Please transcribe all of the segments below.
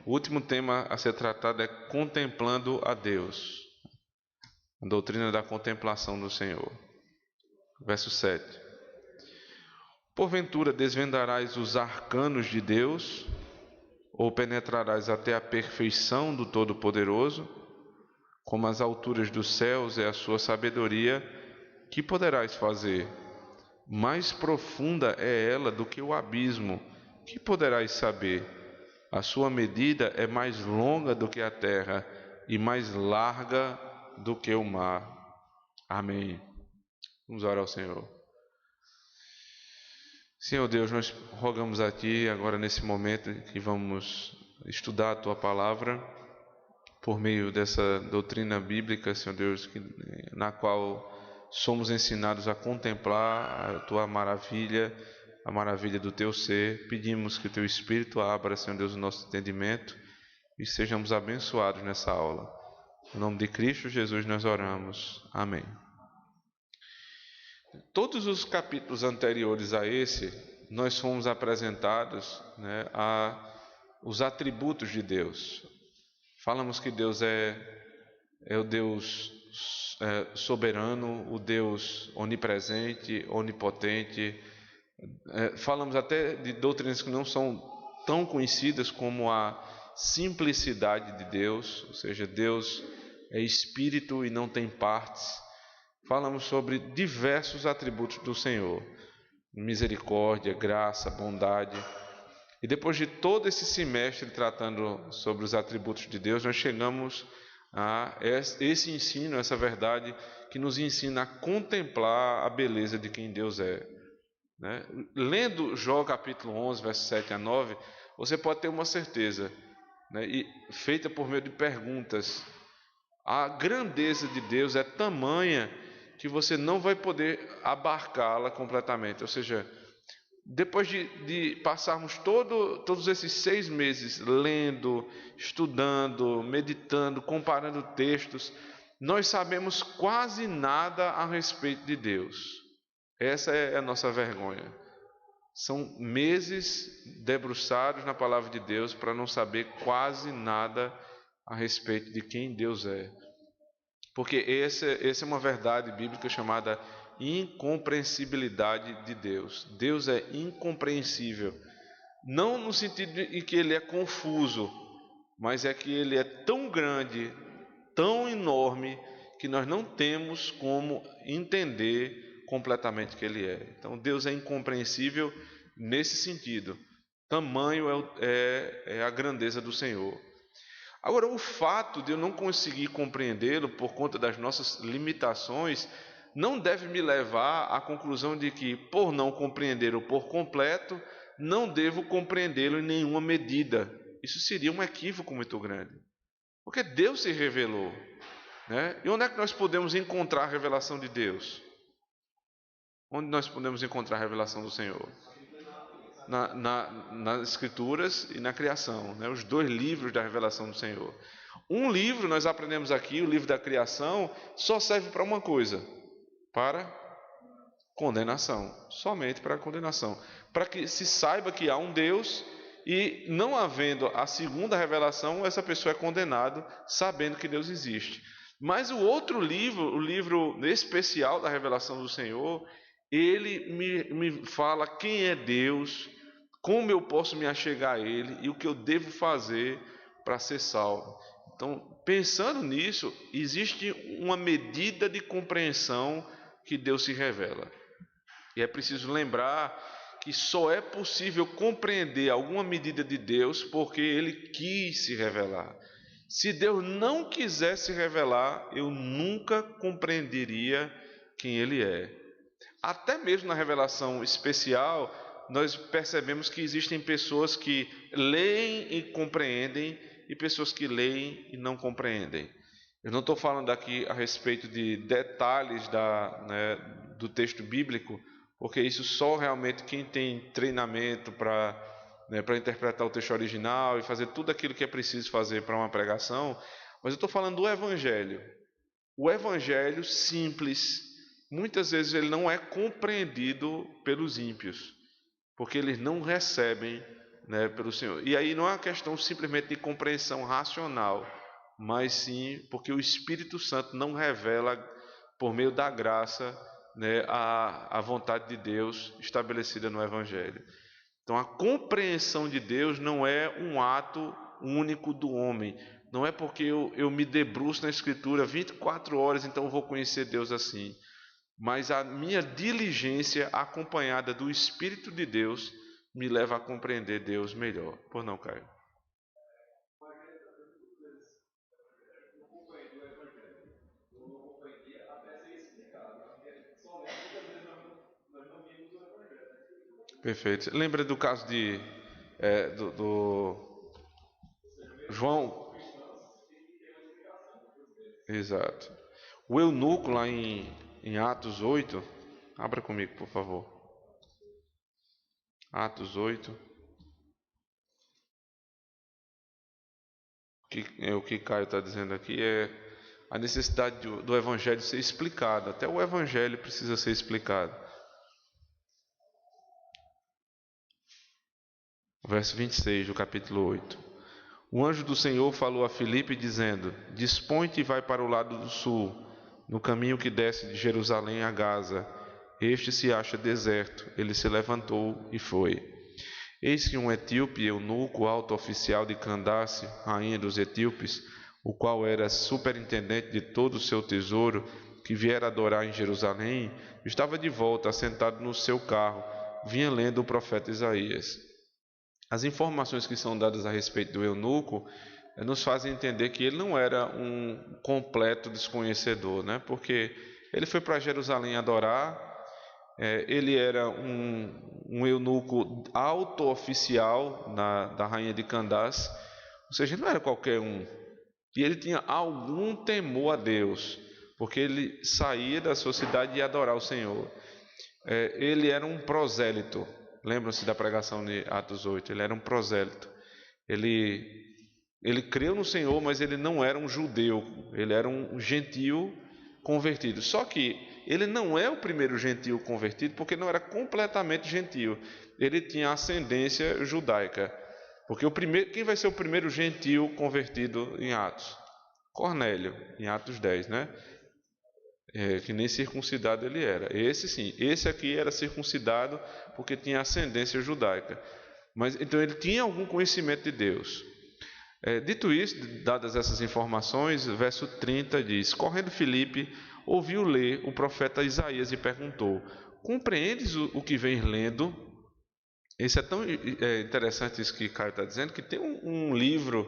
O último tema a ser tratado é contemplando a Deus. A doutrina da contemplação do Senhor. Verso 7. Porventura desvendarás os arcanos de Deus, ou penetrarás até a perfeição do Todo-Poderoso? Como as alturas dos céus é a sua sabedoria, que poderás fazer? Mais profunda é ela do que o abismo, que poderás saber? A sua medida é mais longa do que a terra, e mais larga do que o mar. Amém. Vamos orar ao Senhor. Senhor Deus, nós rogamos a Ti agora nesse momento que vamos estudar a Tua Palavra por meio dessa doutrina bíblica, Senhor Deus, na qual somos ensinados a contemplar a Tua maravilha, a maravilha do Teu ser. Pedimos que o Teu Espírito abra, Senhor Deus, o nosso entendimento e sejamos abençoados nessa aula. Em nome de Cristo Jesus nós oramos. Amém. Todos os capítulos anteriores a esse, nós fomos apresentados, a os atributos de Deus. Falamos que Deus é o Deus soberano, o Deus onipresente, onipotente. Falamos até de doutrinas que não são tão conhecidas como a simplicidade de Deus, ou seja, Deus é espírito e não tem partes. Falamos sobre diversos atributos do Senhor: misericórdia, graça, bondade. E depois de todo esse semestre tratando sobre os atributos de Deus, nós chegamos a esse ensino, essa verdade que nos ensina a contemplar a beleza de quem Deus é. Lendo Jó capítulo 11, versos 7 a 9, você pode ter uma certeza, e feita por meio de perguntas. A grandeza de Deus é tamanha que você não vai poder abarcá-la completamente. Ou seja, depois de passarmos todos esses 6 meses lendo, estudando, meditando, comparando textos, nós sabemos quase nada a respeito de Deus. Essa é a nossa vergonha. São meses debruçados na palavra de Deus para não saber quase nada a respeito de quem Deus é. Porque essa é uma verdade bíblica chamada incompreensibilidade de Deus. Deus é incompreensível. Não no sentido em que Ele é confuso, mas é que Ele é tão grande, tão enorme, que nós não temos como entender completamente o que Ele é. Então Deus é incompreensível nesse sentido. Tamanho é a grandeza do Senhor. Agora, o fato de eu não conseguir compreendê-lo por conta das nossas limitações não deve me levar à conclusão de que, por não compreendê-lo por completo, não devo compreendê-lo em nenhuma medida. Isso seria um equívoco muito grande. Porque Deus se revelou. E onde é que nós podemos encontrar a revelação de Deus? Onde nós podemos encontrar a revelação do Senhor? Nas Escrituras e na criação, os 2 livros da revelação do Senhor. Um livro, nós aprendemos aqui, o livro da criação, só serve para uma coisa: para condenação, somente para condenação, para que se saiba que há um Deus, e não havendo a segunda revelação, essa pessoa é condenada sabendo que Deus existe. Mas o outro livro, o livro especial da revelação do Senhor, ele me fala quem é Deus, como eu posso me achegar a Ele e o que eu devo fazer para ser salvo. Então, pensando nisso, existe uma medida de compreensão que Deus se revela. E é preciso lembrar que só é possível compreender alguma medida de Deus porque Ele quis se revelar. Se Deus não quisesse se revelar, eu nunca compreenderia quem Ele é. Até mesmo na revelação especial, nós percebemos que existem pessoas que leem e compreendem e pessoas que leem e não compreendem. Eu não estou falando aqui a respeito de detalhes do texto bíblico, porque isso só realmente quem tem treinamento para interpretar o texto original e fazer tudo aquilo que é preciso fazer para uma pregação. Mas eu estou falando do Evangelho. O Evangelho simples, muitas vezes ele não é compreendido pelos ímpios, porque eles não recebem né, pelo Senhor. E aí não é uma questão simplesmente de compreensão racional, mas sim porque o Espírito Santo não revela por meio da graça, né, a vontade de Deus estabelecida no Evangelho. Então a compreensão de Deus não é um ato único do homem. Não é porque eu me debruço na Escritura 24 horas, então eu vou conhecer Deus assim. Mas a minha diligência acompanhada do Espírito de Deus me leva a compreender Deus melhor. Por não, Caio? Perfeito. Lembra do caso do João? Exato. O eunuco lá em Atos 8, abra comigo, por favor. Atos 8. O que Caio está dizendo aqui é a necessidade do Evangelho ser explicado. Até o Evangelho precisa ser explicado. Verso 26 do capítulo 8. O anjo do Senhor falou a Filipe dizendo: Dispõe-te e vai para o lado do sul, no caminho que desce de Jerusalém a Gaza. Este se acha deserto. Ele se levantou e foi. Eis que um etíope, eunuco, alto oficial de Candace, rainha dos etíopes, o qual era superintendente de todo o seu tesouro, que viera adorar em Jerusalém, estava de volta, assentado no seu carro, vinha lendo o profeta Isaías. As informações que são dadas a respeito do eunuco nos fazem entender que ele não era um completo desconhecedor, né? Porque ele foi para Jerusalém adorar, ele era um eunuco alto oficial da rainha de Candace, ou seja, ele não era qualquer um. E ele tinha algum temor a Deus, porque ele saía da sua cidade e ia adorar o Senhor. Ele era um prosélito. Lembram-se da pregação de Atos 8? Ele era um prosélito. Ele creu no Senhor, mas ele não era um judeu. Ele era um gentio convertido. Só que ele não é o primeiro gentio convertido, porque não era completamente gentio. Ele tinha ascendência judaica. Porque quem vai ser o primeiro gentio convertido em Atos? Cornélio, em Atos 10, né? Que nem circuncidado ele era. Esse sim, esse aqui era circuncidado porque tinha ascendência judaica. Mas então ele tinha algum conhecimento de Deus. Dito isso, dadas essas informações, verso 30 diz: Correndo Filipe, ouviu ler o profeta Isaías e perguntou: Compreendes o que vens lendo? Isso é tão interessante isso que Caio está dizendo, que tem um livro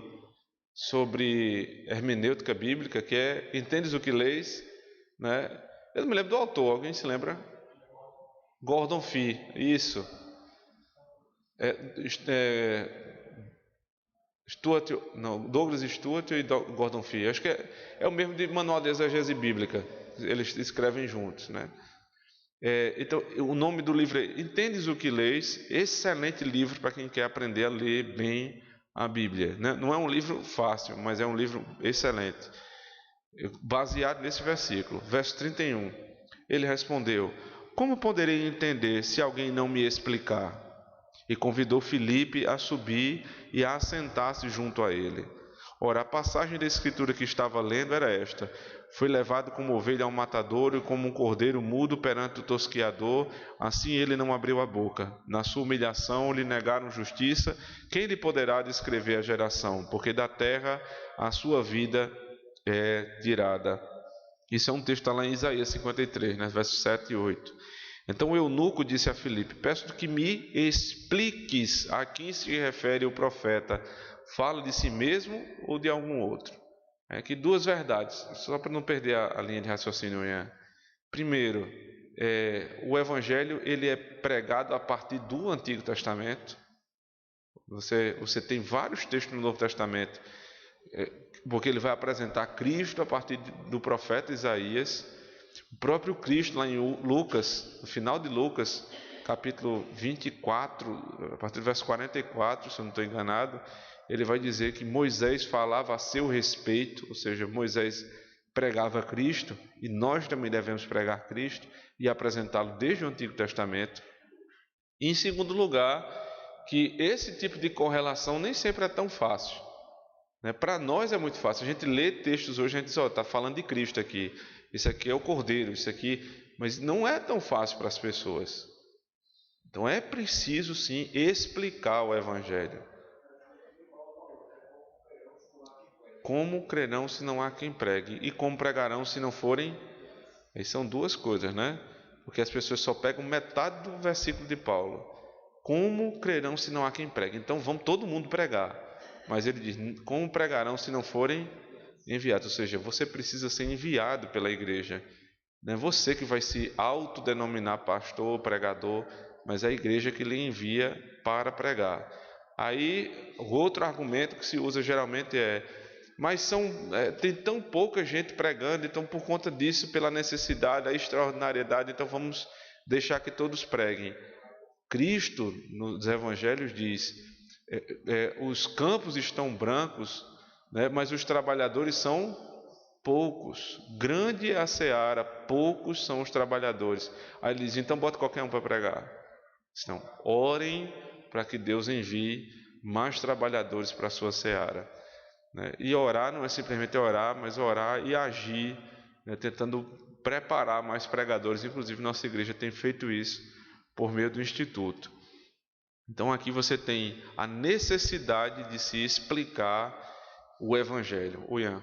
sobre hermenêutica bíblica que é Entendes o que leis? Né? Eu não me lembro do autor, alguém se lembra? Gordon Fee, isso. Douglas Stuart e Gordon Fee. Acho que é o mesmo de Manual de Exegese Bíblica. Eles escrevem juntos, né? Então, o nome do livro é Entendes o que leis? Excelente livro para quem quer aprender a ler bem a Bíblia. Né? Não é um livro fácil, mas é um livro excelente. Baseado nesse versículo, verso 31. Ele respondeu: Como poderei entender se alguém não me explicar? E convidou Filipe a subir e a assentar-se junto a ele. Ora, a passagem da escritura que estava lendo era esta: Foi levado como ovelha ao matadouro e como um cordeiro mudo perante o tosqueador, assim ele não abriu a boca. Na sua humilhação lhe negaram justiça. Quem lhe poderá descrever a geração? Porque da terra a sua vida é tirada. Isso é um texto lá em Isaías 53, né, versos 7 e 8. Então o eunuco disse a Filipe: Peço que me expliques a quem se refere o profeta. Fala de si mesmo ou de algum outro? Aqui duas verdades, só para não perder a linha de raciocínio. Primeiro, o Evangelho ele é pregado a partir do Antigo Testamento. Você tem vários textos no Novo Testamento, porque ele vai apresentar Cristo a partir do profeta Isaías. O próprio Cristo lá em Lucas, no final de Lucas, capítulo 24, a partir do verso 44, se eu não estou enganado, ele vai dizer que Moisés falava a seu respeito, ou seja, Moisés pregava Cristo, e nós também devemos pregar Cristo e apresentá-lo desde o Antigo Testamento. E, em segundo lugar, que esse tipo de correlação nem sempre é tão fácil. Né? Para nós é muito fácil. A gente lê textos hoje, a gente diz, está falando de Cristo aqui. Isso aqui é o Cordeiro, isso aqui... Mas não é tão fácil para as pessoas. Então é preciso, sim, explicar o Evangelho. Como crerão se não há quem pregue? E como pregarão se não forem... Aí são duas coisas, né? Porque as pessoas só pegam metade do versículo de Paulo. Como crerão se não há quem pregue? Então vamos todo mundo pregar. Mas ele diz, como pregarão se não forem enviados? Ou seja, você precisa ser enviado pela igreja. Não é você que vai se autodenominar pastor, pregador, mas é a igreja que lhe envia para pregar. Aí, o outro argumento que se usa geralmente é, mas tem tão pouca gente pregando, então por conta disso, pela necessidade, a extraordinariedade, então vamos deixar que todos preguem. Cristo, nos evangelhos, diz, os campos estão brancos, né, mas os trabalhadores são poucos. Grande é a seara, poucos são os trabalhadores. Aí ele diz, então bota qualquer um para pregar. Então, orem para que Deus envie mais trabalhadores para a sua seara. Né? E orar não é simplesmente orar, mas orar e agir, né? Tentando preparar mais pregadores. Inclusive, nossa igreja tem feito isso por meio do Instituto. Então, aqui você tem a necessidade de se explicar o Evangelho. O Ian.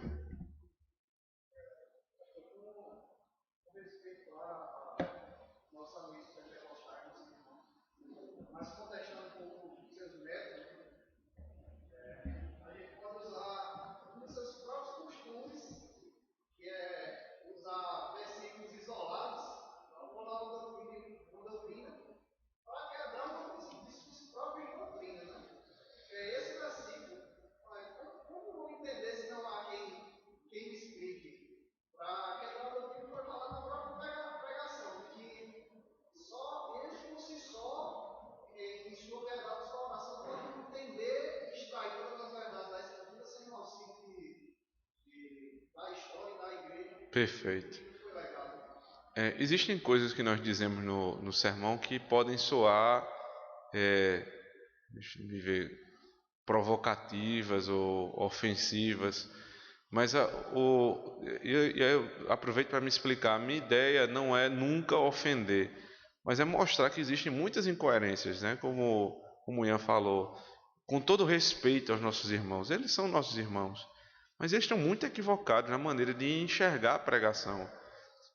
Perfeito. Existem coisas que nós dizemos no sermão que podem soar, deixa eu ver, provocativas ou ofensivas, mas eu aproveito para me explicar. A minha ideia não é nunca ofender, mas é mostrar que existem muitas incoerências, né? Como o Ian falou, com todo respeito aos nossos irmãos, eles são nossos irmãos, mas eles estão muito equivocados na maneira de enxergar a pregação.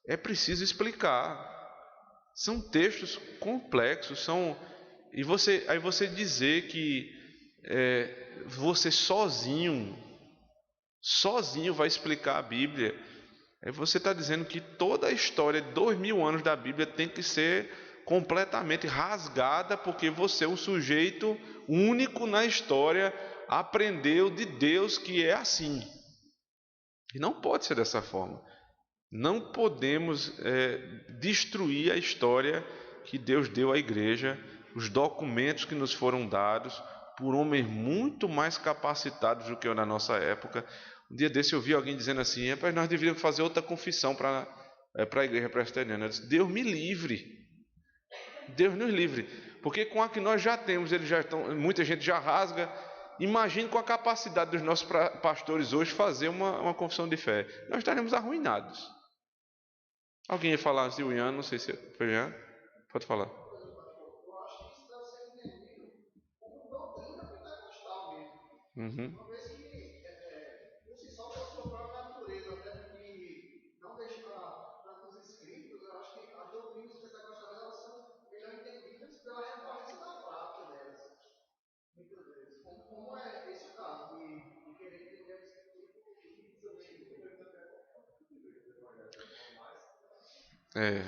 É preciso explicar. São textos complexos, aí você dizer que você sozinho vai explicar a Bíblia. Aí você está dizendo que toda a história de 2000 anos da Bíblia tem que ser completamente rasgada, porque você, o sujeito único na história, aprendeu de Deus que é assim. E não pode ser dessa forma. Não podemos destruir a história que Deus deu à igreja, os documentos que nos foram dados por homens muito mais capacitados do que eu na nossa época. Um dia desse eu vi alguém dizendo assim, nós deveríamos fazer outra confissão para a igreja presbiteriana. Eu disse, Deus me livre. Deus nos livre. Porque com a que nós já temos, muita gente já rasga. Imagine com a capacidade dos nossos pastores hoje fazer uma confissão de fé. Nós estaremos arruinados. Alguém ia falar antes de Ian, não sei se foi Ian. Pode falar. Uhum.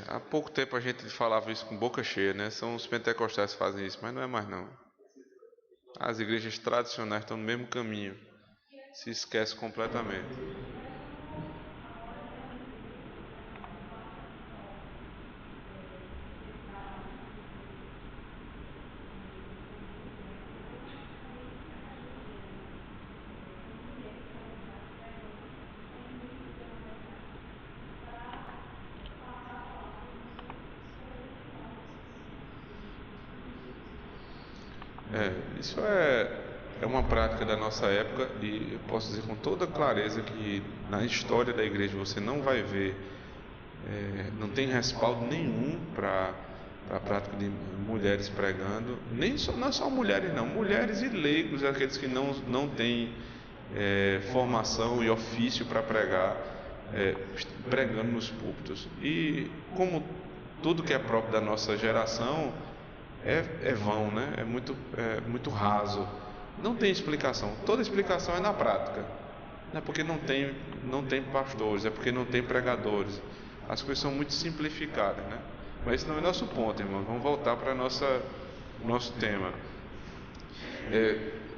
Há pouco tempo a gente falava isso com boca cheia, né? São os pentecostais que fazem isso, mas não é mais não. As igrejas tradicionais estão no mesmo caminho. Se esquece completamente. Isso é uma prática da nossa época, e eu posso dizer com toda clareza que na história da igreja você não vai ver, não tem respaldo nenhum para a prática de mulheres pregando, não só mulheres não, mulheres e leigos, aqueles que não têm formação e ofício para pregar, pregando nos púlpitos. E como tudo que é próprio da nossa geração é vão, né? É muito raso. Não tem explicação. Toda explicação é na prática. Não é porque não tem pastores, é porque não tem pregadores. As coisas são muito simplificadas, né? Mas esse não é nosso ponto, irmão. Vamos voltar para nosso tema.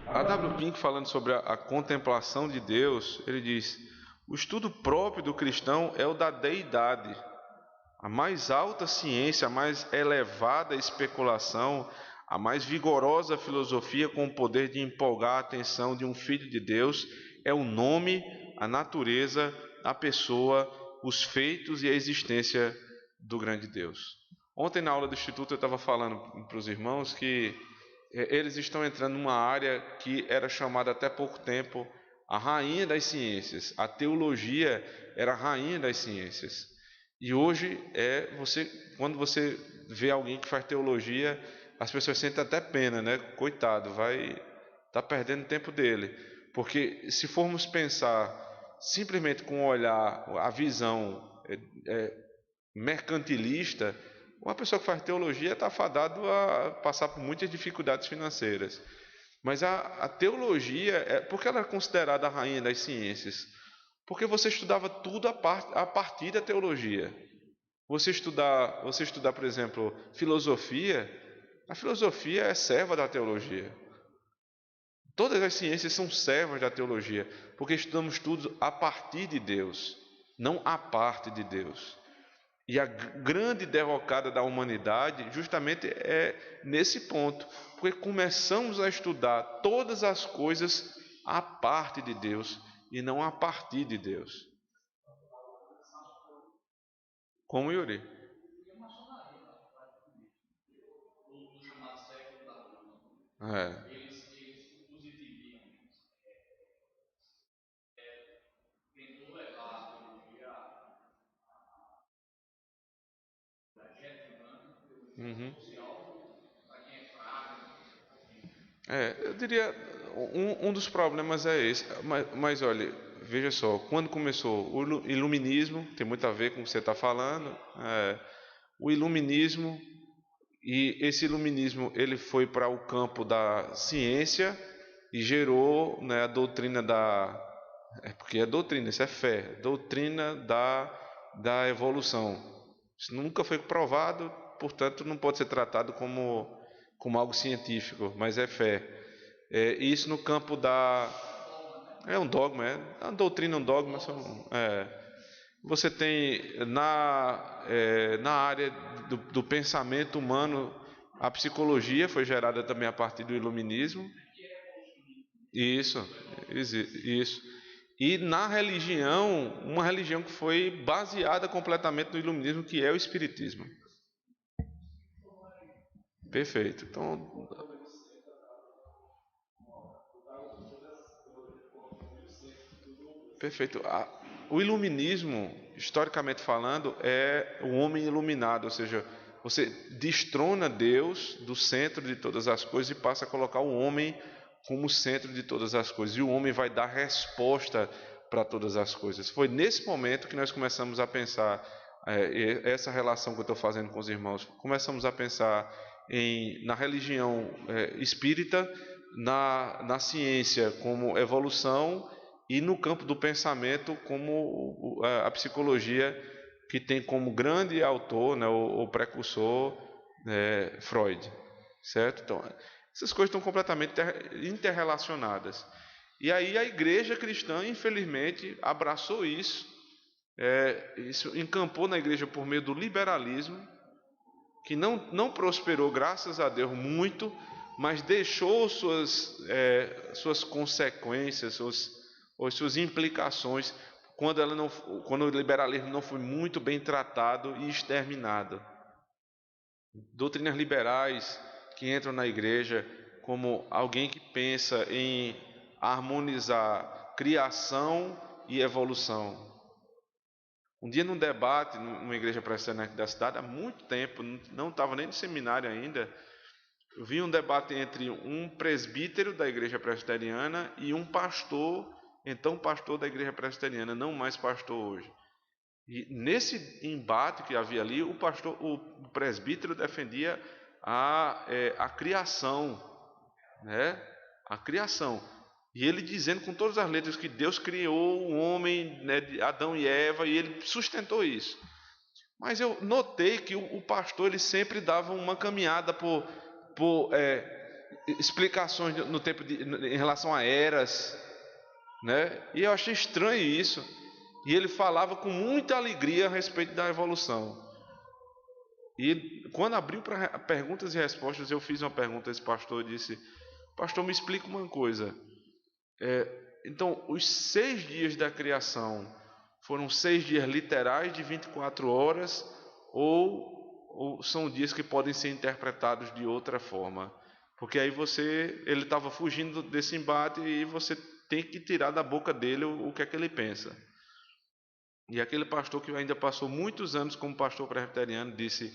A W. Pink, falando sobre a contemplação de Deus, ele diz: o estudo próprio do cristão é o da deidade. A mais alta ciência, a mais elevada especulação, a mais vigorosa filosofia com o poder de empolgar a atenção de um filho de Deus é o nome, a natureza, a pessoa, os feitos e a existência do grande Deus. Ontem na aula do Instituto eu estava falando para os irmãos que eles estão entrando numa área que era chamada até pouco tempo a rainha das ciências. A teologia era a rainha das ciências. E hoje quando você vê alguém que faz teologia, as pessoas sentem até pena, né? Coitado, tá perdendo o tempo dele. Porque se formos pensar simplesmente com o olhar, a visão mercantilista, uma pessoa que faz teologia está fadado a passar por muitas dificuldades financeiras. Mas a teologia, por que ela é considerada a rainha das ciências? Porque você estudava tudo a partir da teologia. Você estudar, por exemplo, filosofia, a filosofia é serva da teologia. Todas as ciências são servas da teologia, porque estudamos tudo a partir de Deus, não a parte de Deus. E a grande derrocada da humanidade justamente é nesse ponto, porque começamos a estudar todas as coisas a parte de Deus e não a partir de Deus. Como Yuri? Uhum. Eu diria, um dos problemas é esse, mas olha, veja só, quando começou o iluminismo, tem muito a ver com o que você está falando, o iluminismo, e esse iluminismo ele foi para o campo da ciência e gerou, né, a doutrina porque é doutrina, isso é fé, doutrina da evolução. Isso nunca foi provado, portanto não pode ser tratado como algo científico, mas é fé. Isso no campo é um dogma, é uma doutrina, um dogma. Você tem na área do pensamento humano, a psicologia foi gerada também a partir do iluminismo. Isso. E na religião, uma religião que foi baseada completamente no iluminismo, que é o espiritismo. Perfeito. Então, perfeito. O iluminismo, historicamente falando, é o homem iluminado, ou seja, você destrona Deus do centro de todas as coisas e passa a colocar o homem como centro de todas as coisas. E o homem vai dar resposta para todas as coisas. Foi nesse momento que nós começamos a pensar, essa relação que eu estou fazendo com os irmãos, começamos a pensar na religião espírita, na ciência como evolução, e no campo do pensamento como a psicologia, que tem como grande autor, né, o precursor, Freud, certo? Então, essas coisas estão completamente interrelacionadas. E aí a igreja cristã, infelizmente, abraçou isso, isso encampou na igreja por meio do liberalismo, que não prosperou, graças a Deus, muito, mas deixou suas consequências, suas implicações, quando o liberalismo não foi muito bem tratado e exterminado. Doutrinas liberais que entram na igreja como alguém que pensa em harmonizar criação e evolução. Um dia num debate, numa igreja presbiteriana da cidade, há muito tempo, não estava nem no seminário ainda, eu vi um debate entre um presbítero da igreja presbiteriana e um pastor, então pastor da igreja presbiteriana, não mais pastor hoje. E nesse embate que havia ali, o presbítero defendia a criação, né? A criação. E ele dizendo com todas as letras que Deus criou o homem, né, de Adão e Eva, e ele sustentou isso. Mas eu notei que o pastor ele sempre dava uma caminhada por explicações no tempo em relação a eras, né? E eu achei estranho isso. E ele falava com muita alegria a respeito da evolução. E quando abriu para perguntas e respostas, eu fiz uma pergunta a esse pastor e disse: pastor, me explica uma coisa. Então, os 6 dias da criação foram 6 dias literais de 24 horas ou são dias que podem ser interpretados de outra forma? Porque aí ele estava fugindo desse embate e você tem que tirar da boca dele o que é que ele pensa. E aquele pastor que ainda passou muitos anos como pastor presbiteriano disse: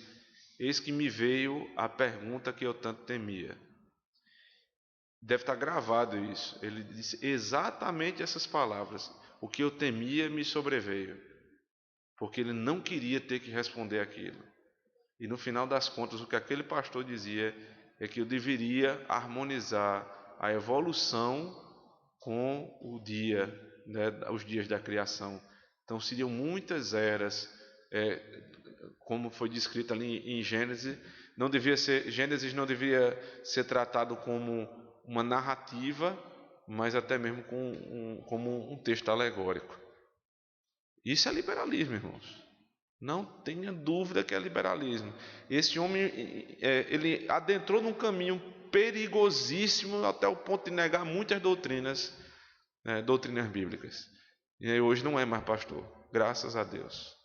eis que me veio a pergunta que eu tanto temia. Deve estar gravado isso. Ele disse exatamente essas palavras: o que eu temia me sobreveio. Porque ele não queria ter que responder aquilo. E no final das contas, o que aquele pastor dizia é que eu deveria harmonizar a evolução com o dia, né, os dias da criação. Então seriam muitas eras, como foi descrito ali em Gênesis. Gênesis não deveria ser tratado como uma narrativa, mas até mesmo como um texto alegórico. Isso é liberalismo, irmãos. Não tenha dúvida que é liberalismo. Esse homem, ele adentrou num caminho perigosíssimo até o ponto de negar muitas doutrinas bíblicas. E hoje não é mais pastor, graças a Deus.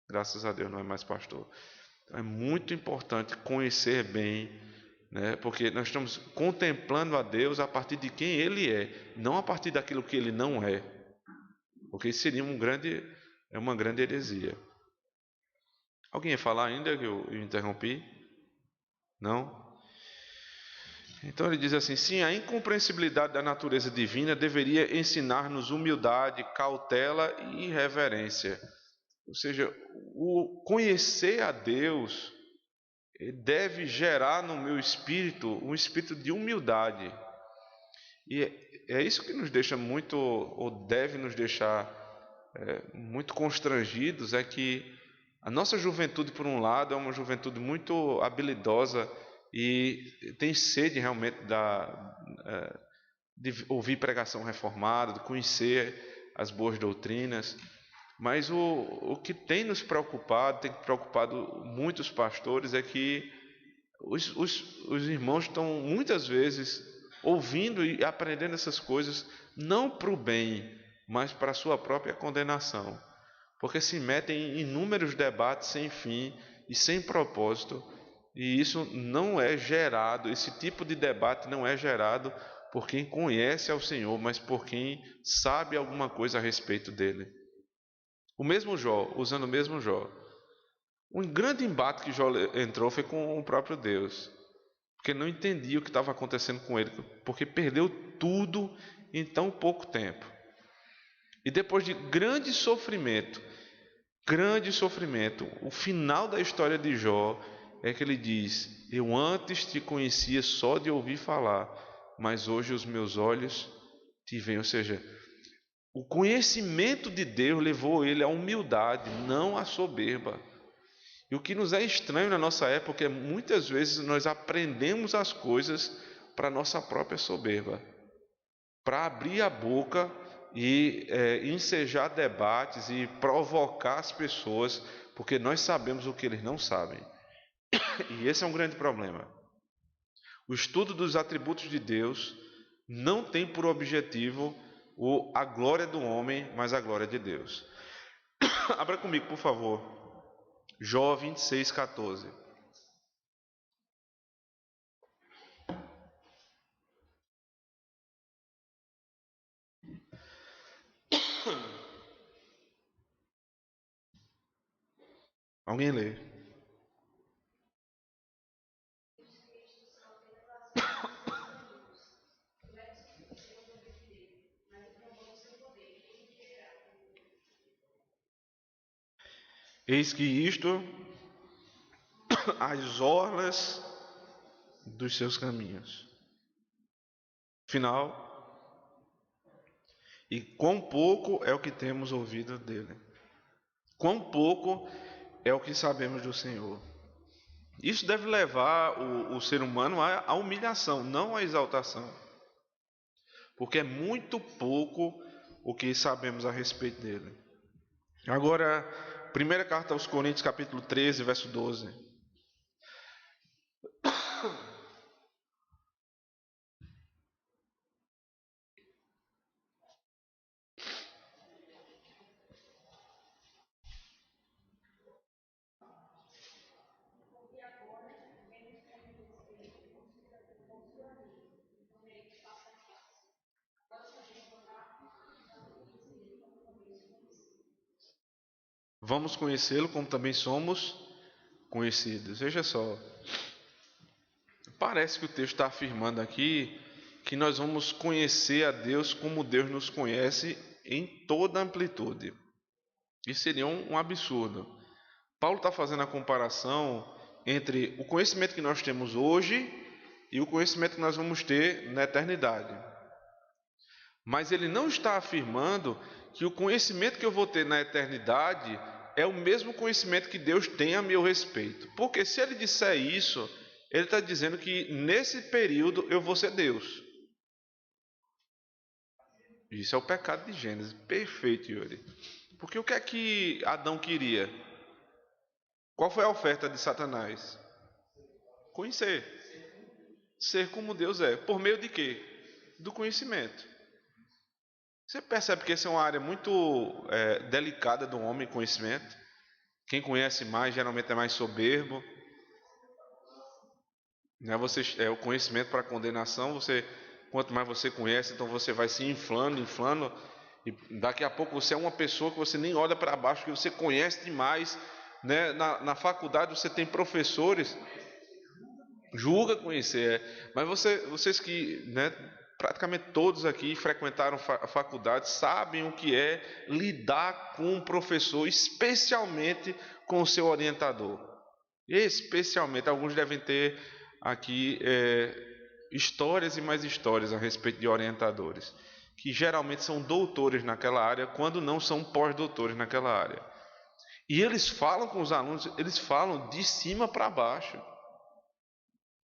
Graças a Deus não é mais pastor. Então, é muito importante conhecer bem, né, porque nós estamos contemplando a Deus a partir de quem Ele é, não a partir daquilo que Ele não é. Porque isso seria uma grande heresia. Alguém ia falar ainda que eu interrompi? Não? Então ele diz assim: sim, a incompreensibilidade da natureza divina deveria ensinar-nos humildade, cautela e reverência. Ou seja, o conhecer a Deus deve gerar no meu espírito um espírito de humildade. E é isso que nos deixa muito, ou deve nos deixar muito constrangidos, é que a nossa juventude, por um lado, é uma juventude muito habilidosa e tem sede realmente de ouvir pregação reformada, de conhecer as boas doutrinas. Mas o que tem nos preocupado, tem preocupado muitos pastores, é que os irmãos estão muitas vezes ouvindo e aprendendo essas coisas, não para o bem, mas para a sua própria condenação. Porque se metem em inúmeros debates sem fim e sem propósito, e isso não é gerado, esse tipo de debate não é gerado por quem conhece ao Senhor, mas por quem sabe alguma coisa a respeito dele. O mesmo Jó, usando o mesmo Jó. Um grande embate que Jó entrou foi com o próprio Deus, porque não entendia o que estava acontecendo com ele, porque perdeu tudo em tão pouco tempo. E depois de grande sofrimento, o final da história de Jó é que ele diz: eu antes te conhecia só de ouvir falar, mas hoje os meus olhos te veem. Ou seja, o conhecimento de Deus levou ele à humildade, não à soberba. E o que nos é estranho na nossa época é muitas vezes nós aprendemos as coisas para a nossa própria soberba, para abrir a boca e ensejar debates e provocar as pessoas, porque nós sabemos o que eles não sabem. E esse é um grande problema. O estudo dos atributos de Deus não tem por objetivo a glória do homem, mas a glória de Deus. Abra comigo, por favor, Jó 26:14. Alguém lê. Eis que isto, as orlas dos seus caminhos. Final. E quão pouco é o que temos ouvido dele. Quão pouco é o que sabemos do Senhor. Isso deve levar o ser humano à humilhação, não à exaltação. Porque é muito pouco o que sabemos a respeito dele. Agora, primeira carta aos Coríntios, capítulo 13, verso 12. Vamos conhecê-lo como também somos conhecidos. Veja só. Parece que o texto está afirmando aqui que nós vamos conhecer a Deus como Deus nos conhece em toda a amplitude. Isso seria um absurdo. Paulo está fazendo a comparação entre o conhecimento que nós temos hoje e o conhecimento que nós vamos ter na eternidade. Mas ele não está afirmando que o conhecimento que eu vou ter na eternidade é o mesmo conhecimento que Deus tem a meu respeito. Porque se ele disser isso, ele está dizendo que nesse período eu vou ser Deus. Isso é o pecado de Gênesis. Perfeito, Yuri. Porque o que é que Adão queria? Qual foi a oferta de Satanás? Conhecer. Ser como Deus é. Por meio de quê? Do conhecimento. Você percebe que essa é uma área muito delicada do homem, conhecimento. Quem conhece mais geralmente é mais soberbo. O conhecimento para condenação. Quanto mais você conhece, então você vai se inflando, e daqui a pouco você é uma pessoa que você nem olha para baixo, que você conhece demais. Né? Na faculdade você tem professores, julga conhecer, mas vocês que, né, praticamente todos aqui frequentaram a faculdade, sabem o que é lidar com um professor, especialmente com o seu orientador. Especialmente, alguns devem ter aqui histórias e mais histórias a respeito de orientadores, que geralmente são doutores naquela área, quando não são pós-doutores naquela área. E eles falam com os alunos, eles falam de cima para baixo.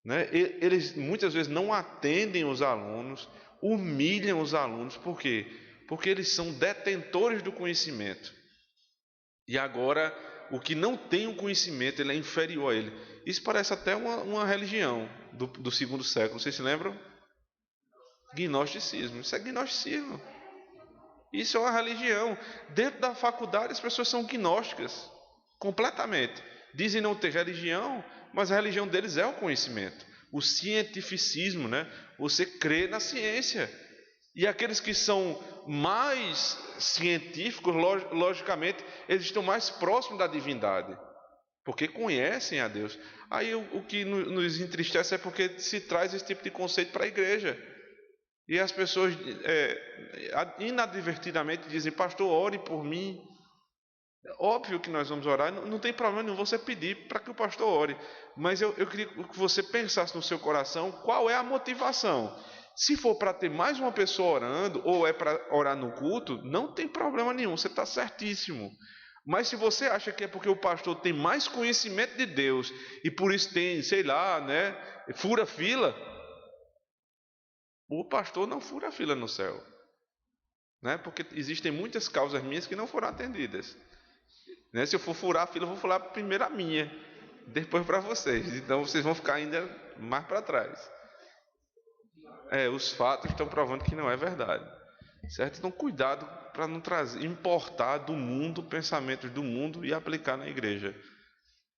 Né? Eles muitas vezes não atendem os alunos, humilham os alunos. Por quê? Porque eles são detentores do conhecimento. E agora, o que não tem o conhecimento, ele é inferior a ele. Isso parece até uma religião do segundo século. Vocês se lembram? Gnosticismo. Isso é gnosticismo. Isso é uma religião. Dentro da faculdade as pessoas são gnósticas. Completamente. Dizem não ter religião, mas a religião deles é o conhecimento. O cientificismo, né? Você crê na ciência. E aqueles que são mais científicos, logicamente, eles estão mais próximos da divindade. Porque conhecem a Deus. Aí o que nos entristece é porque se traz esse tipo de conceito para a igreja. E as pessoas inadvertidamente dizem: pastor, ore por mim. Óbvio que nós vamos orar, não tem problema nenhum você pedir para que o pastor ore. Mas eu queria que você pensasse no seu coração qual é a motivação. Se for para ter mais uma pessoa orando, ou é para orar no culto, não tem problema nenhum, você está certíssimo. Mas se você acha que é porque o pastor tem mais conhecimento de Deus e por isso tem, sei lá, né, fura fila, o pastor não fura fila no céu, né? Porque existem muitas causas minhas que não foram atendidas, né? Se eu for furar a fila, eu vou furar primeiro a minha, depois para vocês. Então vocês vão ficar ainda mais para trás. Os fatos estão provando que não é verdade, certo? Então cuidado para não importar do mundo pensamentos do mundo e aplicar na igreja.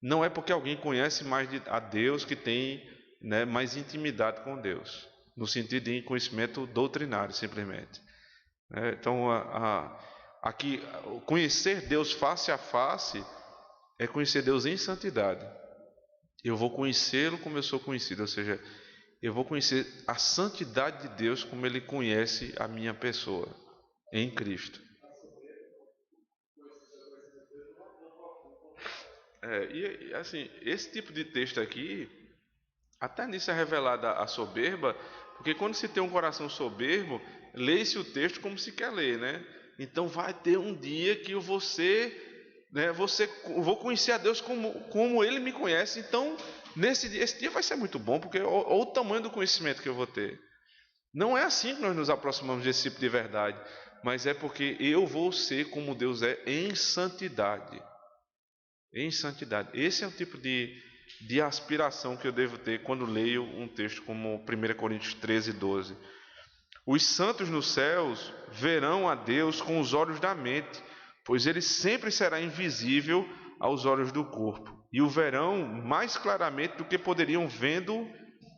Não é porque alguém conhece mais a Deus que tem, né, mais intimidade com Deus, no sentido de conhecimento doutrinário, simplesmente. Então, aqui, conhecer Deus face a face é conhecer Deus em santidade. Eu vou conhecê-lo como eu sou conhecido, ou seja, eu vou conhecer a santidade de Deus como Ele conhece a minha pessoa, em Cristo. E assim, esse tipo de texto aqui, até nisso é revelada a soberba, porque quando se tem um coração soberbo, lê-se o texto como se quer ler, né? Então vai ter um dia que eu vou ser, né, eu vou conhecer a Deus como Ele me conhece. Então, esse dia vai ser muito bom, porque olha o tamanho do conhecimento que eu vou ter. Não é assim que nós nos aproximamos desse tipo de verdade, mas é porque eu vou ser como Deus é em santidade. Em santidade. Esse é o tipo de aspiração que eu devo ter quando leio um texto como 1 Coríntios 13, 12. Os santos nos céus verão a Deus com os olhos da mente, pois Ele sempre será invisível aos olhos do corpo, e o verão mais claramente do que poderiam vendo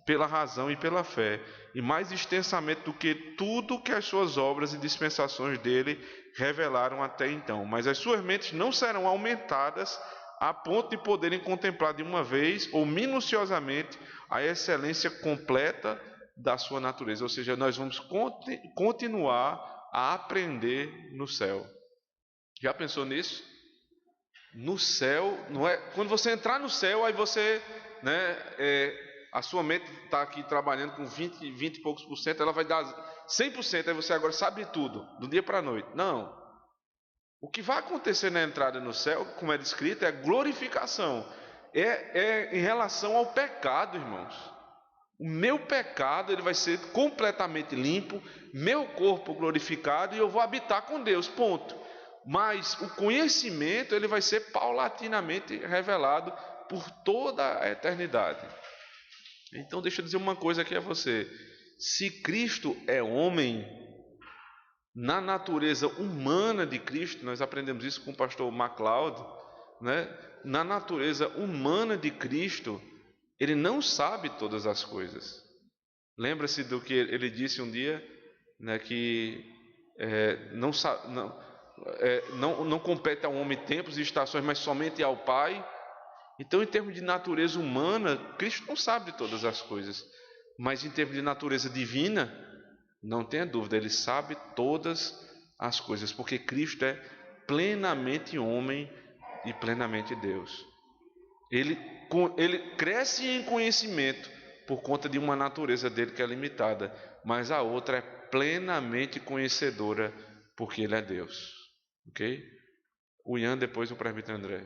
pela razão e pela fé, e mais extensamente do que tudo que as suas obras e dispensações dele revelaram até então. Mas as suas mentes não serão aumentadas a ponto de poderem contemplar de uma vez ou minuciosamente a excelência completa da sua natureza. Ou seja, nós vamos continuar a aprender no céu. Já pensou nisso? No céu, não é? Quando você entrar no céu, aí você, né, a sua mente está aqui trabalhando com 20 e poucos por cento, ela vai dar 100%, aí você agora sabe tudo, do dia para a noite. Não. O que vai acontecer na entrada no céu, como é descrito, é glorificação. É em relação ao pecado, irmãos. O meu pecado ele vai ser completamente limpo, meu corpo glorificado e eu vou habitar com Deus, ponto. Mas o conhecimento ele vai ser paulatinamente revelado por toda a eternidade. Então deixa eu dizer uma coisa aqui a você. Se Cristo é homem, na natureza humana de Cristo, nós aprendemos isso com o pastor MacLeod, né? Na natureza humana de Cristo, ele não sabe todas as coisas. Lembra-se do que ele disse um dia, né, que não compete ao homem tempos e estações, mas somente ao Pai. Então, em termos de natureza humana, Cristo não sabe de todas as coisas. Mas em termos de natureza divina, não tenha dúvida, ele sabe todas as coisas, porque Cristo é plenamente homem e plenamente Deus. Ele cresce em conhecimento por conta de uma natureza dele que é limitada, mas a outra é plenamente conhecedora porque ele é Deus. Ok? O Ian, depois o presbítero André.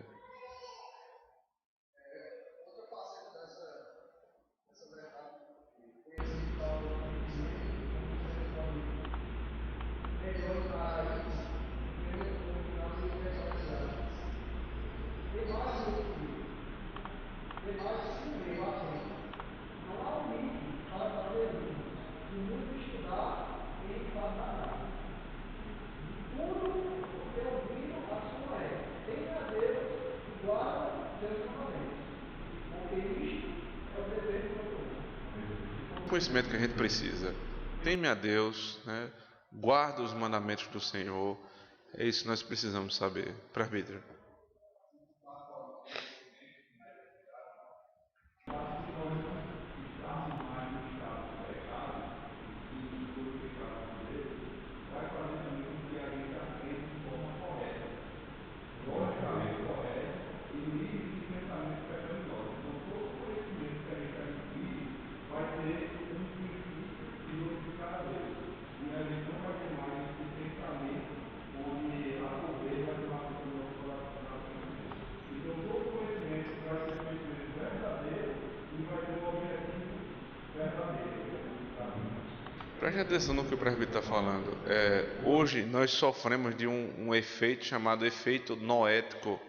O conhecimento que a gente precisa. Teme a Deus, né? Guarda os mandamentos do Senhor. É isso que nós precisamos saber. Presbítero. Preste atenção no que o presbítero está falando. Hoje nós sofremos de um efeito chamado efeito noético,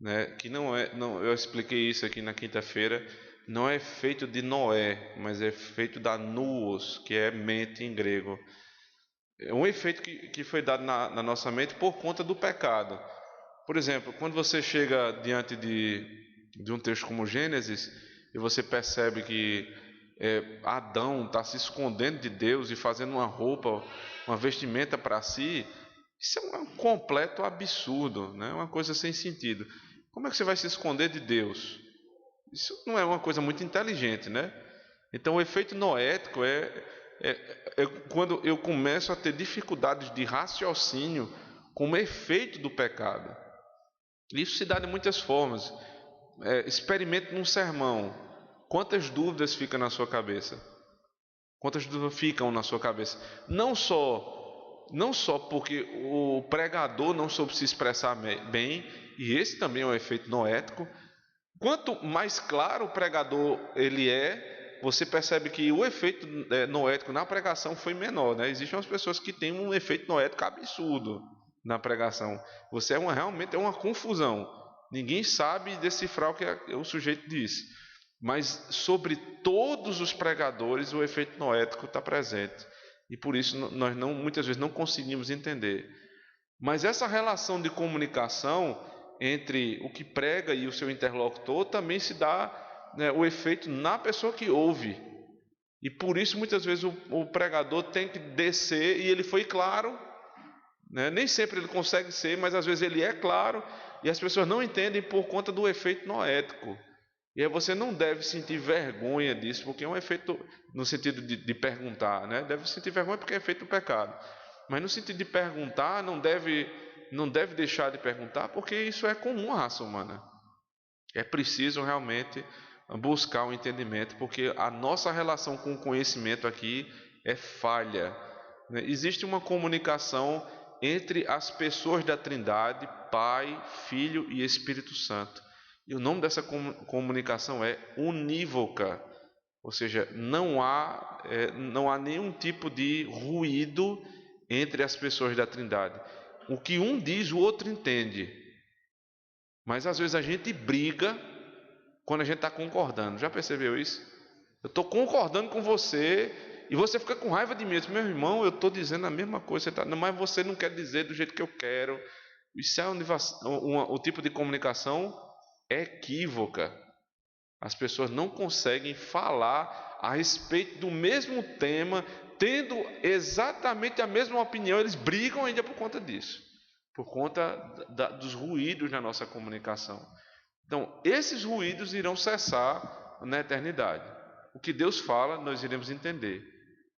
né? Que não é, eu expliquei isso aqui na quinta-feira. Não é feito de Noé, mas é feito da nous, que é mente em grego. É um efeito que foi dado na nossa mente por conta do pecado. Por exemplo, quando você chega diante de um texto como Gênesis e você percebe que Adão está se escondendo de Deus e fazendo uma roupa, uma vestimenta para si, isso é um completo absurdo, né? Uma coisa sem sentido. Como é que você vai se esconder de Deus? Isso não é uma coisa muito inteligente, né? Então, o efeito noético é quando eu começo a ter dificuldades de raciocínio como efeito do pecado. Isso se dá de muitas formas. Experimente num sermão. Quantas dúvidas ficam na sua cabeça? Quantas dúvidas ficam na sua cabeça? Não só porque o pregador não soube se expressar bem, e esse também é um efeito noético. Quanto mais claro o pregador ele você percebe que o efeito noético na pregação foi menor, né? Existem umas pessoas que têm um efeito noético absurdo na pregação. Realmente é uma confusão. Ninguém sabe decifrar o que o sujeito disse. Mas sobre todos os pregadores o efeito noético está presente. E por isso nós muitas vezes não conseguimos entender. Mas essa relação de comunicação entre o que prega e o seu interlocutor também se dá, né, o efeito na pessoa que ouve. E por isso muitas vezes o pregador tem que descer, e ele foi claro, né? Nem sempre ele consegue ser, mas às vezes ele é claro, e as pessoas não entendem por conta do efeito noético. E aí você não deve sentir vergonha disso, porque é um efeito no sentido de perguntar, né? Deve sentir vergonha porque é efeito do pecado. Mas no sentido de perguntar, não deve deixar de perguntar, porque isso é comum à raça humana. É preciso realmente buscar o entendimento, porque a nossa relação com o conhecimento aqui é falha. Existe uma comunicação entre as pessoas da Trindade, Pai, Filho e Espírito Santo. E o nome dessa comunicação é unívoca, ou seja, não há nenhum tipo de ruído entre as pessoas da Trindade. O que um diz, o outro entende. Mas às vezes a gente briga quando a gente está concordando. Já percebeu isso? Eu estou concordando com você e você fica com raiva de mim. Meu irmão, eu estou dizendo a mesma coisa, mas você não quer dizer do jeito que eu quero. Isso é o tipo de comunicação equívoca. As pessoas não conseguem falar a respeito do mesmo tema, tendo exatamente a mesma opinião. Eles brigam ainda por conta disso, por conta dos ruídos na nossa comunicação. Então, esses ruídos irão cessar na eternidade. O que Deus fala, nós iremos entender.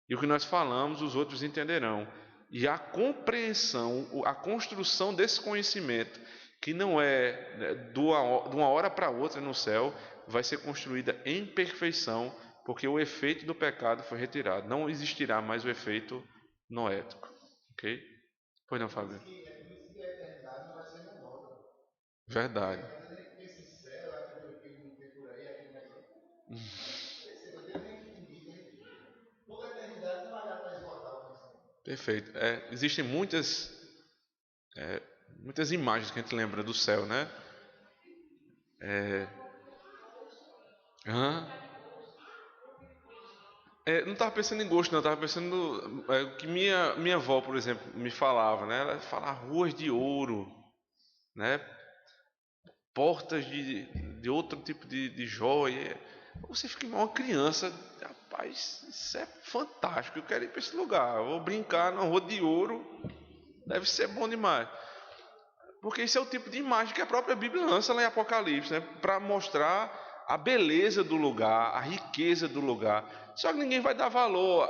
E o que nós falamos, os outros entenderão. E a compreensão, a construção desse conhecimento, que não é de uma hora para outra no céu, vai ser construída em perfeição, porque o efeito do pecado foi retirado. Não existirá mais o efeito noético. Ok? Pois não, Fábio? Verdade. Perfeito. Existem muitas imagens que a gente lembra do céu, né? Não estava pensando em gosto, não. Estava pensando o que minha avó, por exemplo, me falava, né? Ela falava ruas de ouro, né? Portas de outro tipo de joia. Você fica uma criança, rapaz, isso é fantástico. Eu quero ir para esse lugar. Eu vou brincar na rua de ouro. Deve ser bom demais. Porque isso é o tipo de imagem que a própria Bíblia lança lá em Apocalipse, né? Para mostrar a beleza do lugar, a riqueza do lugar. Só que ninguém vai dar valor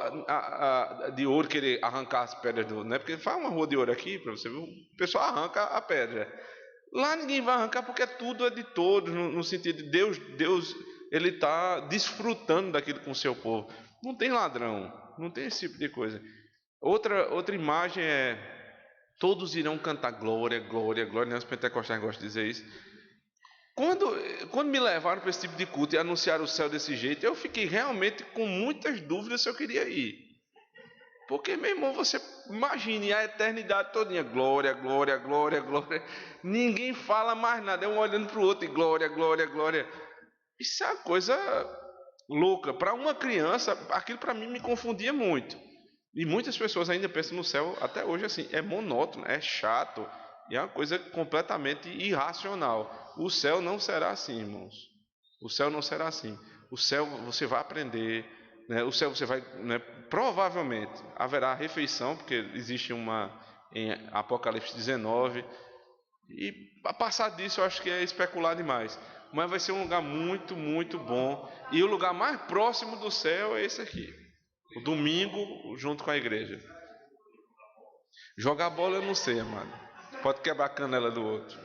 de ouro, querer arrancar as pedras do, né? Porque faz uma rua de ouro aqui para você ver, o pessoal arranca a pedra. Lá ninguém vai arrancar porque tudo é de todos, no sentido de Deus ele está desfrutando daquilo com o seu povo. Não tem ladrão, não tem esse tipo de coisa. Outra imagem todos irão cantar glória, glória, glória. Os pentecostais gostam de dizer isso. Quando me levaram para esse tipo de culto e anunciaram o céu desse jeito, eu fiquei realmente com muitas dúvidas se eu queria ir. Porque, meu irmão, você imagine a eternidade todinha, glória, glória, glória, glória. Ninguém fala mais nada, é um olhando para o outro e glória, glória, glória. Isso é uma coisa louca. Para uma criança, aquilo para mim me confundia muito. E muitas pessoas ainda pensam no céu até hoje assim, é monótono, é chato, e é uma coisa completamente irracional. O céu não será assim, irmãos. O céu não será assim. O céu você vai aprender, né? O céu você vai, né? Provavelmente haverá refeição, porque existe em Apocalipse 19, E a passar disso eu acho que é especular demais. Mas vai ser um lugar muito, muito bom. E o lugar mais próximo do céu é esse aqui. O domingo junto com a igreja. Jogar bola eu não sei, amado. Pode quebrar a canela do outro.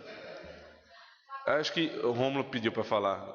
Acho que o Rômulo pediu para falar.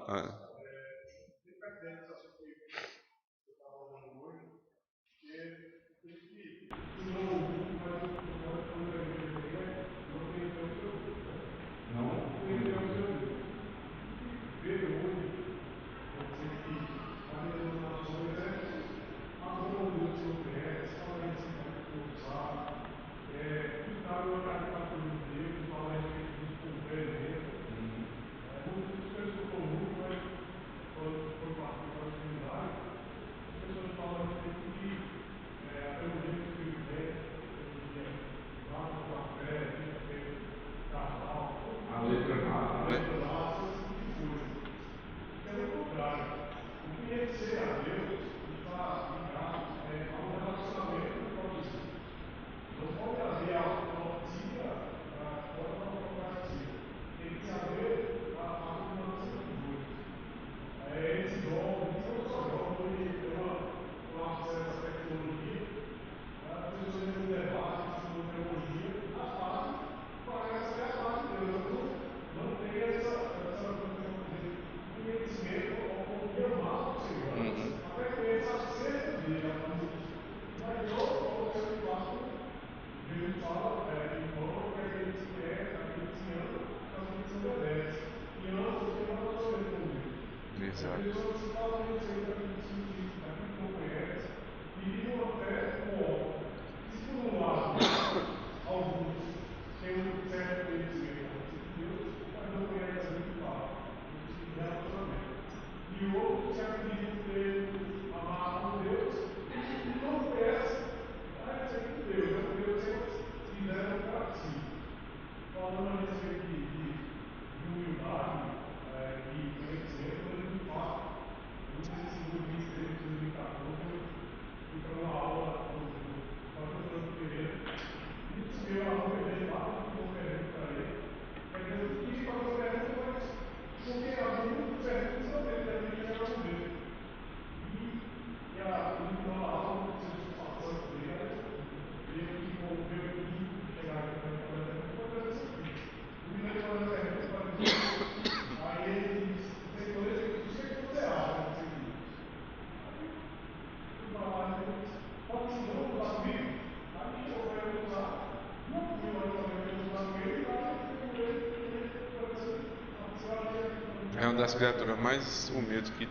É uma das criaturas mais humildes que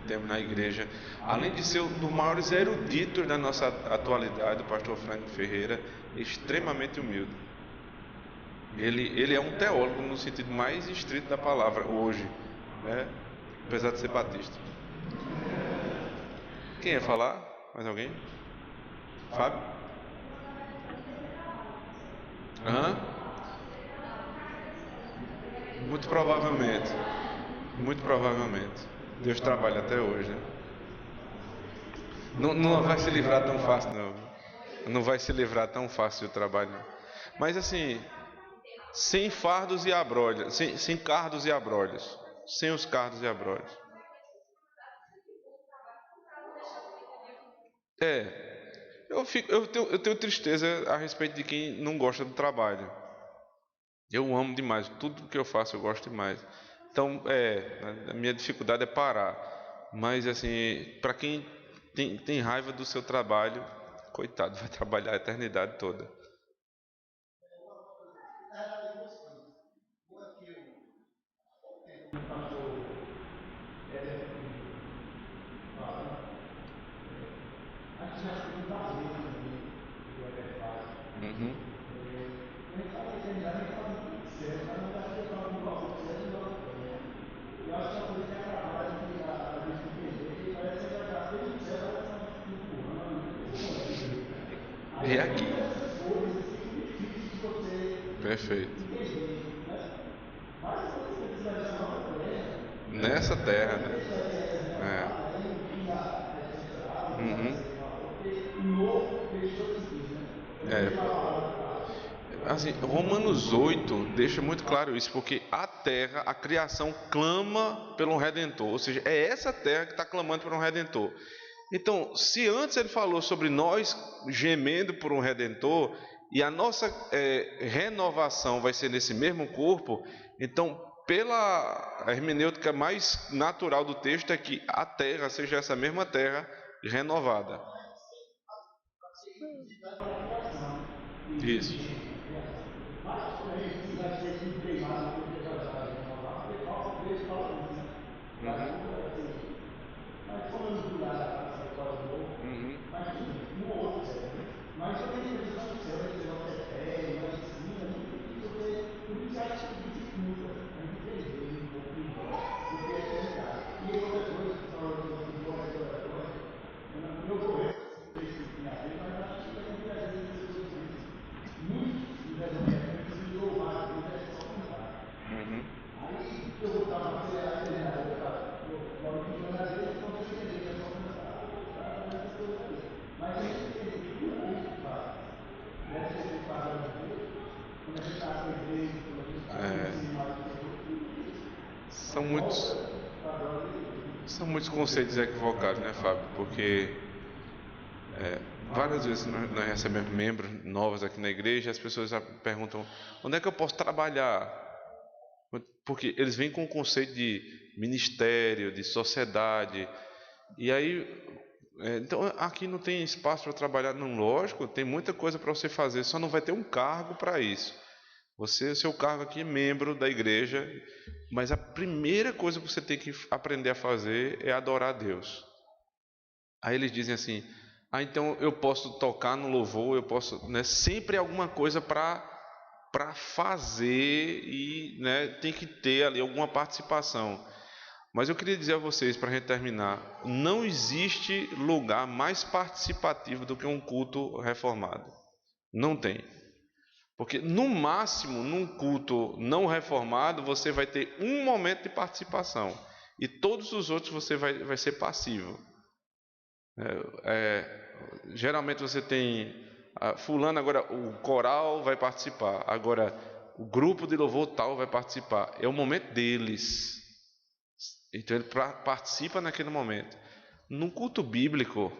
temos na igreja. Além de ser um dos maiores eruditos da nossa atualidade, o pastor Frank Ferreira, extremamente humilde. Ele é um teólogo no sentido mais estrito da palavra hoje, né? Apesar de ser batista. Quem ia falar? Mais alguém? Fábio? Hã? Muito provavelmente. Muito provavelmente. Deus trabalha até hoje, né? Não vai se livrar tão fácil, não. Não vai se livrar tão fácil do trabalho, não. Mas assim, sem fardos e abrolhos, sem cardos e abrolhos. Sem os cardos e abrolhos. Eu tenho tristeza a respeito de quem não gosta do trabalho. Eu amo demais, tudo que eu faço eu gosto demais. Então, a minha dificuldade é parar. Mas assim, para quem tem raiva do seu trabalho, coitado, vai trabalhar a eternidade toda. Antes nós temos das letras também, que o Heber faz. A gente fala de eternidade, a gente fala de tudo certo, mas não acho que eu falo do valor certo e valor certo. Eu acho que é uma coisa que atrapalha a gente a gente entender, que parece que as coisas do céu elas são flutuando, aí é muitas coisas que ficam difíceis de você entender, né? Mas quando você vai na nova terra, nessa terra, né? O novo fez todo sentido, né? Assim, Romanos 8 deixa muito claro isso, porque a terra, a criação clama pelo Redentor, ou seja, é essa terra que está clamando por um Redentor. Então, se antes ele falou sobre nós gemendo por um Redentor, e a nossa renovação vai ser nesse mesmo corpo, então, pela hermenêutica mais natural do texto, é que a terra seja essa mesma terra renovada. Isso. Mas quando a gente vai ser queimado por declaração renovar, porque falta Deus fala isso, né? Mas como eu não fui lá essa história de novo, mas um ou outro serve. Mas eu tenho impressão que você vai ter uma fé, uma ensina, por isso acho que dificulta. A gente fez bem, um pouco melhor, porque é verdade. E outra coisa, que falou que não é toda coisa, meu governo fez isso na vez, mas acho que tem muitas vezes as pessoas dizem, muitos dos evangélicos precisam louvar a Deus, é só cantar. Aí eu vou dar uma acelerada, logo que eu na vez, quando eu cheguei, é só cantar, essas coisas aí. Mas a gente tem que tudo isso faz. Deve ser feito para a Deus, quando a gente está com a igreja, quando a gente está com o mais do Senhor, tudo isso. São muitos conceitos equivocados, né, Fábio? Porque várias vezes nós recebemos membros novos aqui na igreja, as pessoas perguntam: onde é que eu posso trabalhar? Porque eles vêm com o conceito de ministério, de sociedade, e aí, então aqui não tem espaço para trabalhar, não, lógico, tem muita coisa para você fazer, só não vai ter um cargo para isso. Seu cargo aqui é membro da igreja, mas a primeira coisa que você tem que aprender a fazer é adorar a Deus. Aí eles dizem assim: então eu posso tocar no louvor, eu posso, né, sempre alguma coisa para fazer e, né, tem que ter ali alguma participação. Mas eu queria dizer a vocês, para a gente terminar, não existe lugar mais participativo do que um culto reformado. Não tem. Porque no máximo, num culto não reformado, você vai ter um momento de participação. E todos os outros você vai ser passivo. Geralmente você tem fulano, agora o coral vai participar, agora o grupo de louvor tal vai participar. É o momento deles. Então ele participa naquele momento. No culto bíblico,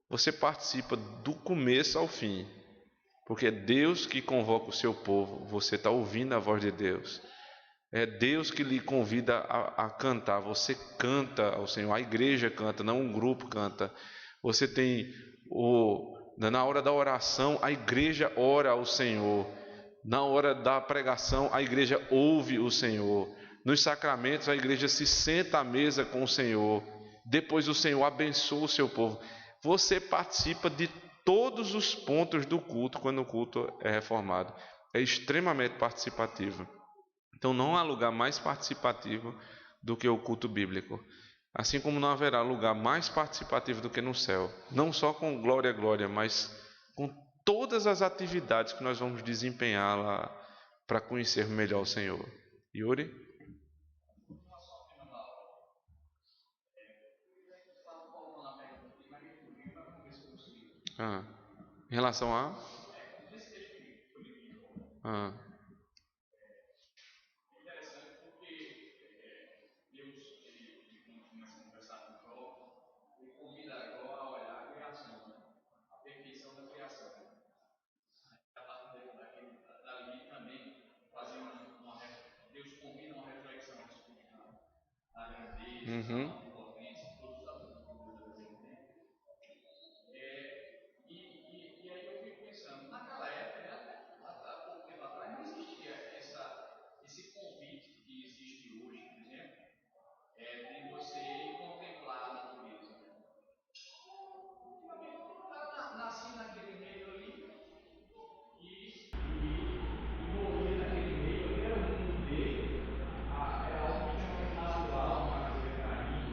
você participa do começo ao fim. Porque é Deus que convoca o seu povo, você está ouvindo a voz de Deus. É Deus que lhe convida a cantar, você canta ao Senhor, a igreja canta, não um grupo canta. Você tem, na hora da oração, a igreja ora ao Senhor. Na hora da pregação, a igreja ouve o Senhor. Nos sacramentos, a igreja se senta à mesa com o Senhor. Depois o Senhor abençoa o seu povo. Você participa de todos os pontos do culto quando o culto é reformado. É extremamente participativo. Então não há lugar mais participativo do que o culto bíblico. Assim como não haverá lugar mais participativo do que no céu. Não só com glória, glória, mas com todas as atividades que nós vamos desempenhar lá para conhecer melhor o Senhor. Yuri? Em relação a? E aí eu fico pensando, naquela época, né, até há pouco tempo atrás, não existia esse convite que existe hoje, por exemplo, de você contemplar a natureza. Antigamente, o cara nascia naquele meio ali e morria naquele meio ali, era o mundo dele, era algo que tinha mais natural, uma coisa para mim.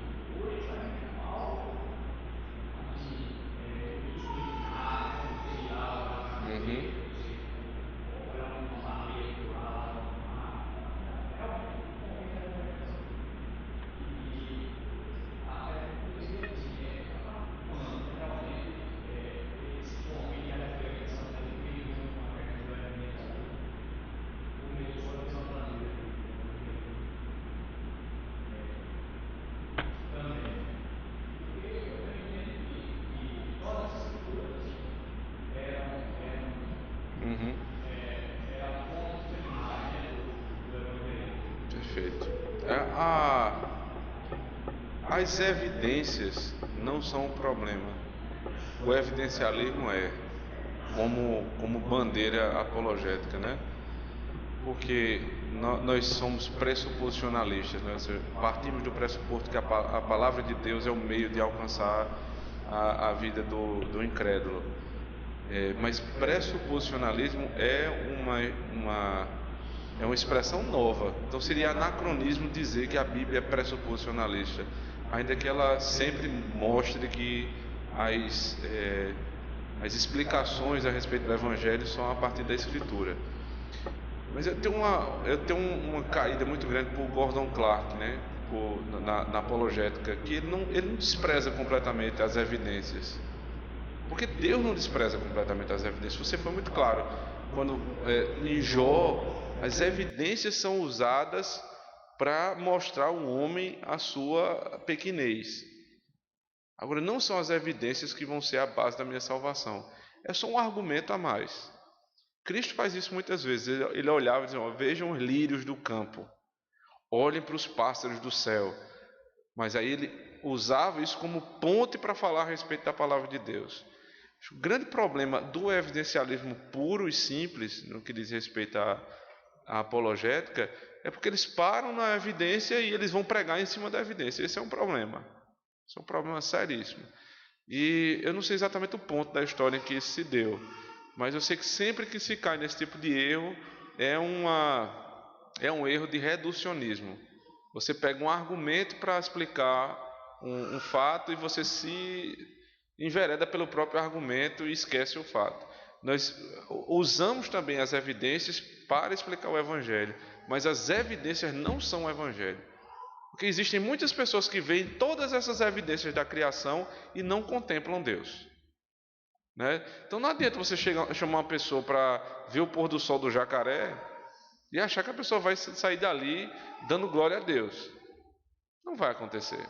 Perfeito. As evidências não são o problema. O evidencialismo é como bandeira apologética, né? Porque nós somos pressuposicionalistas, né? Ou seja, partimos do pressuposto que a palavra de Deus é o meio de alcançar a vida do incrédulo. Mas pressuposicionalismo é uma expressão nova. Então seria anacronismo dizer que a Bíblia é pressuposicionalista, ainda que ela sempre mostre que as explicações a respeito do Evangelho são a partir da Escritura. Mas eu tenho uma caída muito grande por Gordon Clark, né? Na apologética, que ele não despreza completamente as evidências. Porque Deus não despreza completamente as evidências. Você foi muito claro. Quando em Jó, as evidências são usadas para mostrar ao homem a sua pequenez. Agora, não são as evidências que vão ser a base da minha salvação. É só um argumento a mais. Cristo faz isso muitas vezes. Ele olhava e dizia: vejam os lírios do campo, olhem para os pássaros do céu. Mas aí ele usava isso como ponte para falar a respeito da palavra de Deus. O grande problema do evidencialismo puro e simples, no que diz respeito à apologética, é porque eles param na evidência e eles vão pregar em cima da evidência. Esse é um problema. Esse é um problema seríssimo. E eu não sei exatamente o ponto da história em que isso se deu, mas eu sei que sempre que se cai nesse tipo de erro, é um erro de reducionismo. Você pega um argumento para explicar um fato e você se envereda pelo próprio argumento e esquece o fato. Nós usamos também as evidências para explicar o Evangelho, mas as evidências não são o Evangelho. Porque existem muitas pessoas que veem todas essas evidências da criação e não contemplam Deus. Né? Então não adianta você chamar uma pessoa para ver o pôr do sol do Jacaré e achar que a pessoa vai sair dali dando glória a Deus. Não vai acontecer.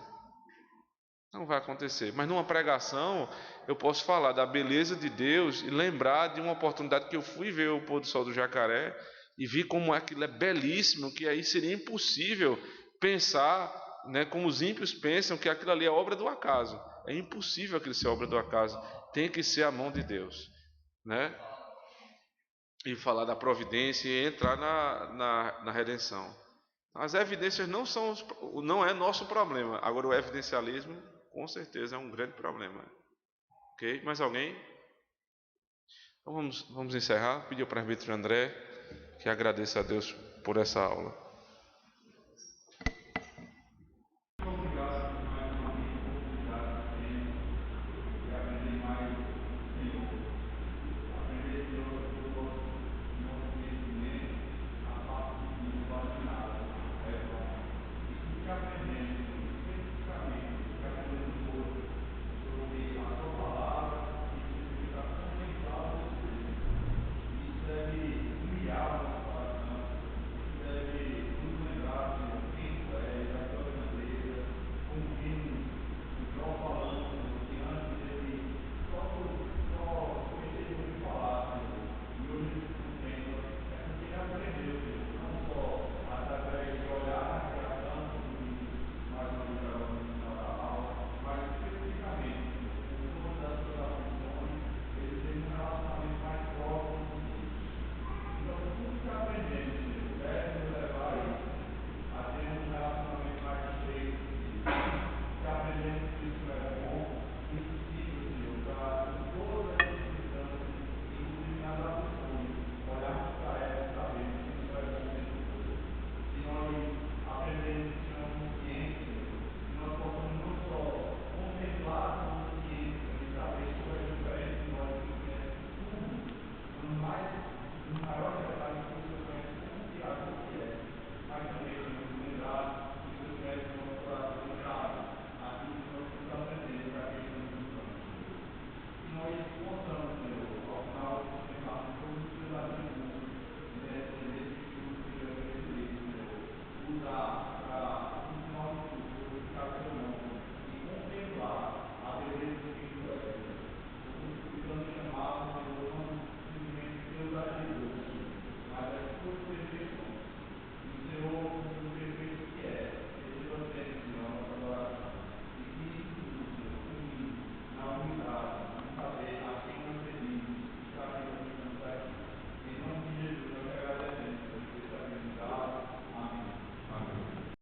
Não vai acontecer. Mas numa pregação eu posso falar da beleza de Deus e lembrar de uma oportunidade que eu fui ver o pôr do sol do Jacaré e vi como aquilo é belíssimo, que aí seria impossível pensar, né, como os ímpios pensam, que aquilo ali é obra do acaso. É impossível aquilo ser obra do acaso. Tem que ser a mão de Deus, né? E falar da providência e entrar na redenção. As evidências não é nosso problema. Agora o evidencialismo, com certeza, é um grande problema. Ok? Mais alguém? Então vamos encerrar. Pedir ao presbítero André que agradeça a Deus por essa aula.